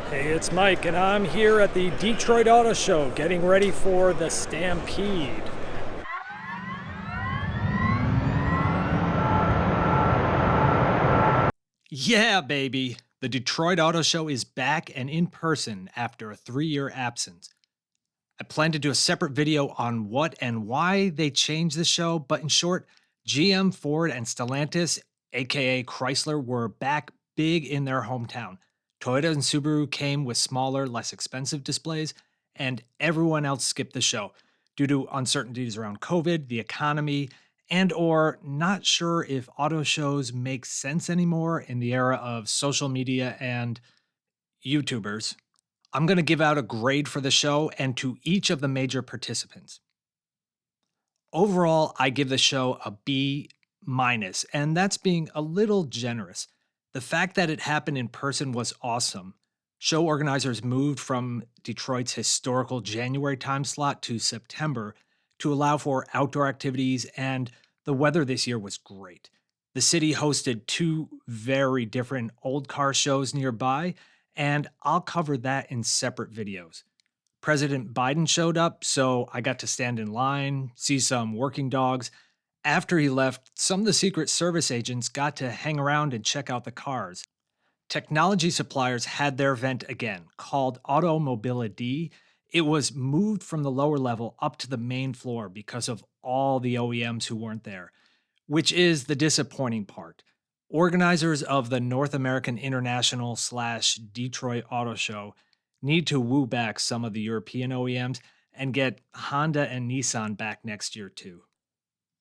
Hey, it's Mike, and I'm here at the Detroit Auto Show getting ready for the Stampede. Yeah, baby. The Detroit Auto Show is back and in person after a 3-year absence. I plan to do a separate video on what and why they changed the show, but in short, GM, Ford, and Stellantis, aka Chrysler, were back big in their hometown. Toyota and Subaru came with smaller, less expensive displays, and everyone else skipped the show due to uncertainties around COVID, the economy, and or not sure if auto shows make sense anymore in the era of social media and YouTubers. I'm going to give out a grade for the show and to each of the major participants. Overall, I give the show a B minus, and that's being a little generous. The fact that it happened in person was awesome. Show organizers moved from Detroit's historical January time slot to September to allow for outdoor activities, and the weather this year was great. The city hosted two very different old car shows nearby, and I'll cover that in separate videos. President Biden showed up, so I got to stand in line, see some working dogs. After he left, some of the Secret Service agents got to hang around and check out the cars. Technology suppliers had their event again, called Automobility. It was moved from the lower level up to the main floor because of all the OEMs who weren't there, which is the disappointing part. Organizers of the North American International slash Detroit Auto Show need to woo back some of the European OEMs and get Honda and Nissan back next year too.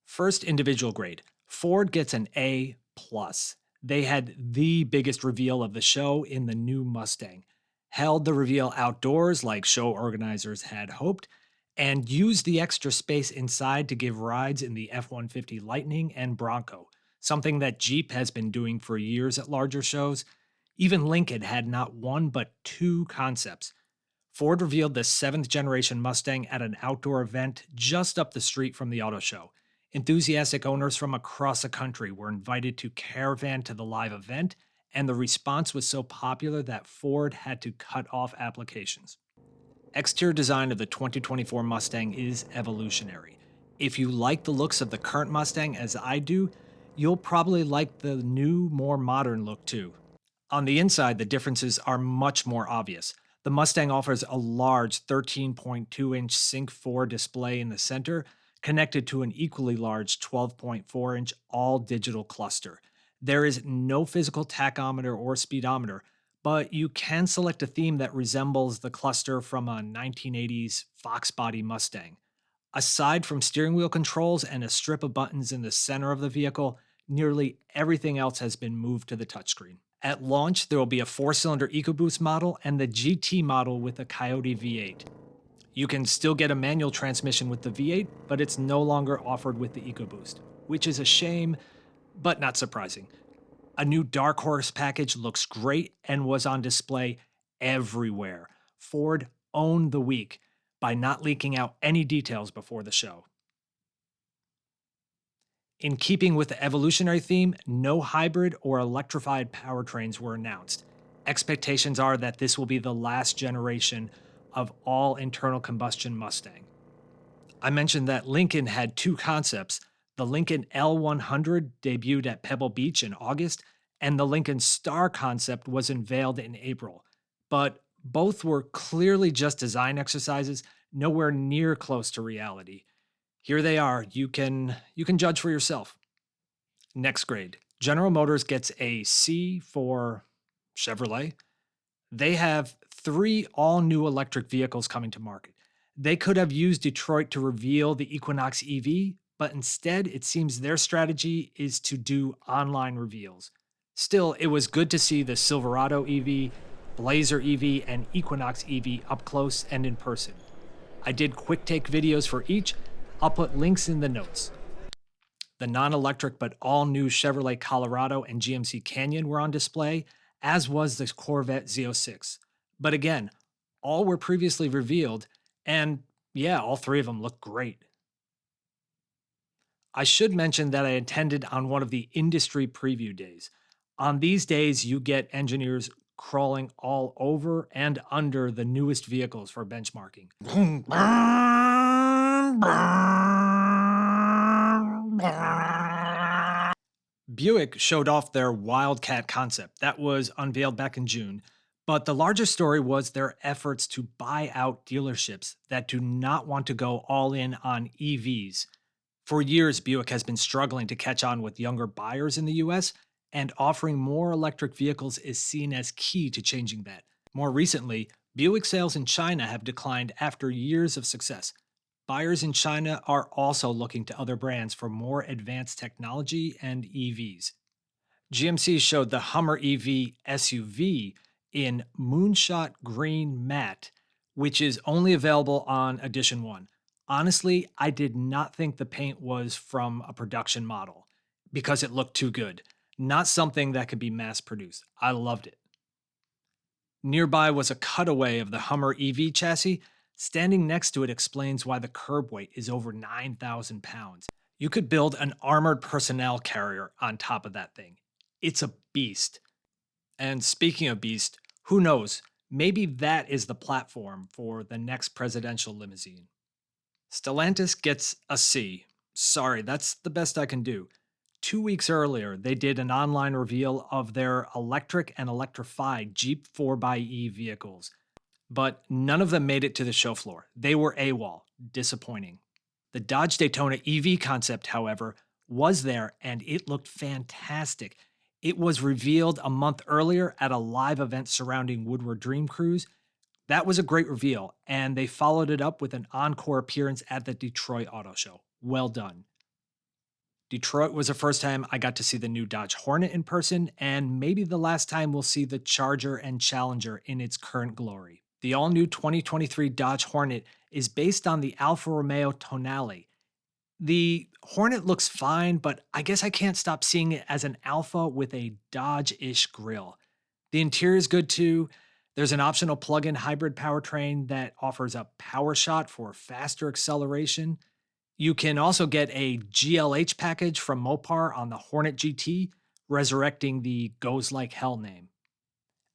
First individual grade. Ford gets an A plus. They had the biggest reveal of the show in the new Mustang, held the reveal outdoors like show organizers had hoped, and used the extra space inside to give rides in the F 150 Lightning and Bronco, something that Jeep has been doing for years at larger shows. Even Lincoln had not one but two concepts. Ford revealed the seventh generation Mustang at an outdoor event just up the street from the auto show. Enthusiastic owners from across the country were invited to caravan to the live event, and the response was so popular that Ford had to cut off applications. Exterior design of the 2024 Mustang is evolutionary. If you like the looks of the current Mustang as I do, you'll probably like the new, more modern look too. On the inside, the differences are much more obvious. The Mustang offers a large 13.2-inch Sync 4 display in the center, connected to an equally large 12.4-inch all-digital cluster. There is no physical tachometer or speedometer, but you can select a theme that resembles the cluster from a 1980s Fox body Mustang. Aside from steering wheel controls and a strip of buttons in the center of the vehicle, nearly everything else has been moved to the touchscreen. At launch, there will be a 4-cylinder EcoBoost model and the GT model with a Coyote V8. You can still get a manual transmission with the V8, but it's no longer offered with the EcoBoost, which is a shame, but not surprising. A new Dark Horse package looks great and was on display everywhere. Ford owned the week by not leaking out any details before the show. In keeping with the evolutionary theme, no hybrid or electrified powertrains were announced. Expectations are that this will be the last generation of all internal combustion Mustang. I mentioned that Lincoln had two concepts. The Lincoln L100 debuted at Pebble Beach in August, and the Lincoln Star concept was unveiled in April. But both were clearly just design exercises, nowhere near close to reality. Here they are. You can judge for yourself. Next grade. General Motors gets a C for Chevrolet. They have three all new electric vehicles coming to market. They could have used Detroit to reveal the Equinox EV, but instead, it seems their strategy is to do online reveals. Still, it was good to see the Silverado EV, Blazer EV, and Equinox EV up close and in person. I did quick take videos for each. I'll put links in the notes. The non electric but all new Chevrolet Colorado and GMC Canyon were on display, as was the Corvette Z06. But again, all were previously revealed, and yeah, all three of them look great. I should mention that I attended on one of the industry preview days. On these days, you get engineers crawling all over and under the newest vehicles for benchmarking. Buick showed off their Wildcat concept that was unveiled back in June, but the larger story was their efforts to buy out dealerships that do not want to go all in on EVs. For years, Buick has been struggling to catch on with younger buyers in the US, and offering more electric vehicles is seen as key to changing that. More recently, Buick sales in China have declined after years of success. Buyers in China are also looking to other brands for more advanced technology and EVs. GMC showed the Hummer EV SUV in Moonshot Green Matte, which is only available on Edition 1. Honestly, I did not think the paint was from a production model because it looked too good. Not something that could be mass produced. I loved it. Nearby was a cutaway of the Hummer EV chassis. Standing next to it explains why the curb weight is over 9,000 pounds. You could build an armored personnel carrier on top of that thing. It's a beast. And speaking of beast, who knows? Maybe that is the platform for the next presidential limousine. Stellantis gets a C. Sorry, that's the best I can do. 2 weeks earlier, they did an online reveal of their electric and electrified Jeep 4xe vehicles, but none of them made it to the show floor. They were AWOL. Disappointing. The Dodge Daytona EV concept, however, was there and it looked fantastic. It was revealed a month earlier at a live event surrounding Woodward Dream Cruise. That was a great reveal, and they followed it up with an encore appearance at the Detroit Auto Show. Well done. Detroit was the first time I got to see the new Dodge Hornet in person, and maybe the last time we'll see the Charger and Challenger in its current glory. The all-new 2023 Dodge Hornet is based on the Alfa Romeo Tonale. The Hornet looks fine, but I guess I can't stop seeing it as an Alfa with a Dodge-ish grille. The interior is good too. There's an optional plug-in hybrid powertrain that offers a power shot for faster acceleration. You can also get a GLH package from Mopar on the Hornet GT, resurrecting the Goes Like Hell name.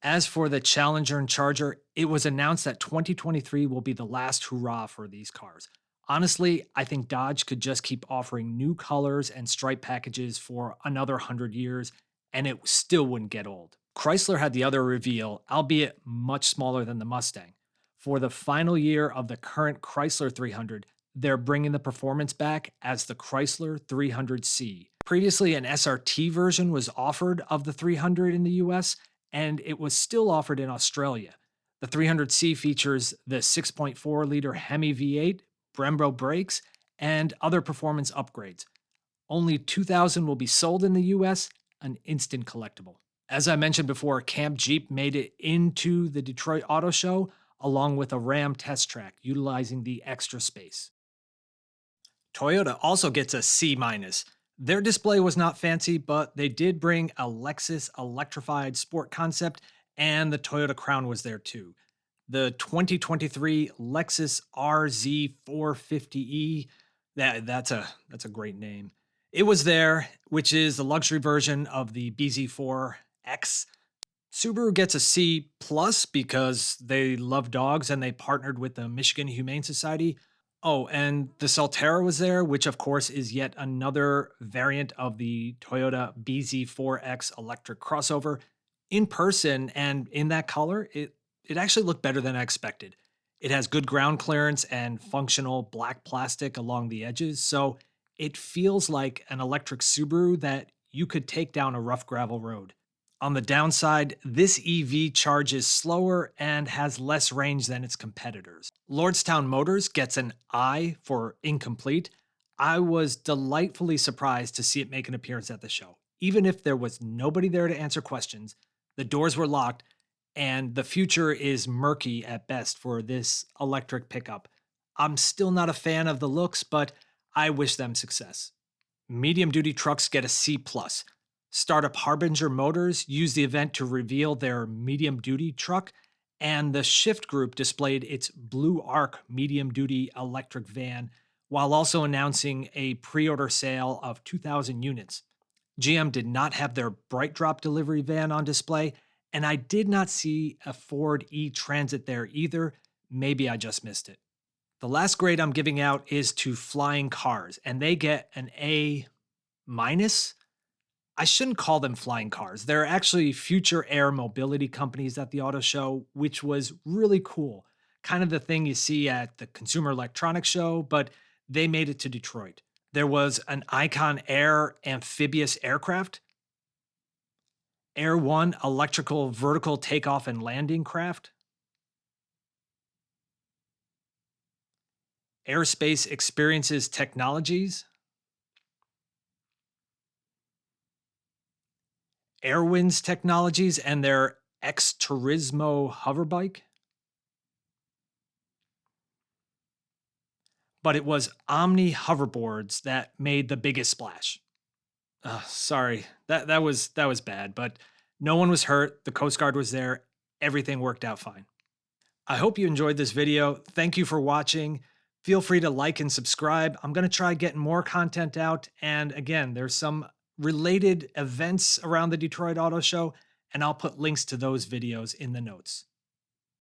As for the Challenger and Charger, it was announced that 2023 will be the last hurrah for these cars. Honestly, I think Dodge could just keep offering new colors and stripe packages for another 100 years, and it still wouldn't get old. Chrysler had the other reveal, albeit much smaller than the Mustang. For the final year of the current Chrysler 300, they're bringing the performance back as the Chrysler 300C. Previously, an SRT version was offered of the 300 in the US, and it was still offered in Australia. The 300C features the 6.4-liter Hemi V8, Brembo brakes, and other performance upgrades. Only 2,000 will be sold in the US, an instant collectible. As I mentioned before, Camp Jeep made it into the Detroit Auto Show along with a Ram test track utilizing the extra space. Toyota also gets a C-. Their display was not fancy, but they did bring a Lexus electrified sport concept, and the Toyota Crown was there too. The 2023 Lexus RZ450E, that's a great name. It was there, which is the luxury version of the BZ4X. Subaru gets a C+ because they love dogs and they partnered with the Michigan Humane Society. Oh, and the Solterra was there, which of course is yet another variant of the Toyota BZ4X electric crossover. In person and in that color, it actually looked better than I expected. It has good ground clearance and functional black plastic along the edges, so it feels like an electric Subaru that you could take down a rough gravel road. On the downside, this EV charges slower and has less range than its competitors. Lordstown Motors gets an I for incomplete. I was delightfully surprised to see it make an appearance at the show. Even if there was nobody there to answer questions, the doors were locked, and the future is murky at best for this electric pickup. I'm still not a fan of the looks, but I wish them success. Medium-duty trucks get a C+. Startup Harbinger Motors used the event to reveal their medium-duty truck, and the Shift Group displayed its Blue Arc medium-duty electric van, while also announcing a pre-order sale of 2,000 units. GM did not have their Bright Drop delivery van on display, And I did not see a Ford e-Transit there either. Maybe I just missed it. The last grade I'm giving out is to flying cars, and they get an A minus. I shouldn't call them flying cars. They're actually future air mobility companies at the auto show, which was really cool. Kind of the thing you see at the Consumer Electronics Show, but they made it to Detroit. There was an Icon Air amphibious aircraft, Air One electrical vertical takeoff and landing craft, Airspace Experiences Technologies, Airwinds Technologies and their X Turismo hoverbike. But it was Omni hoverboards that made the biggest splash. Sorry, that was bad, but no one was hurt. The Coast Guard was there. Everything worked out fine. I hope you enjoyed this video. Thank you for watching. Feel free to like and subscribe. I'm going to try getting more content out. And again, there's some related events around the Detroit Auto Show, and I'll put links to those videos in the notes.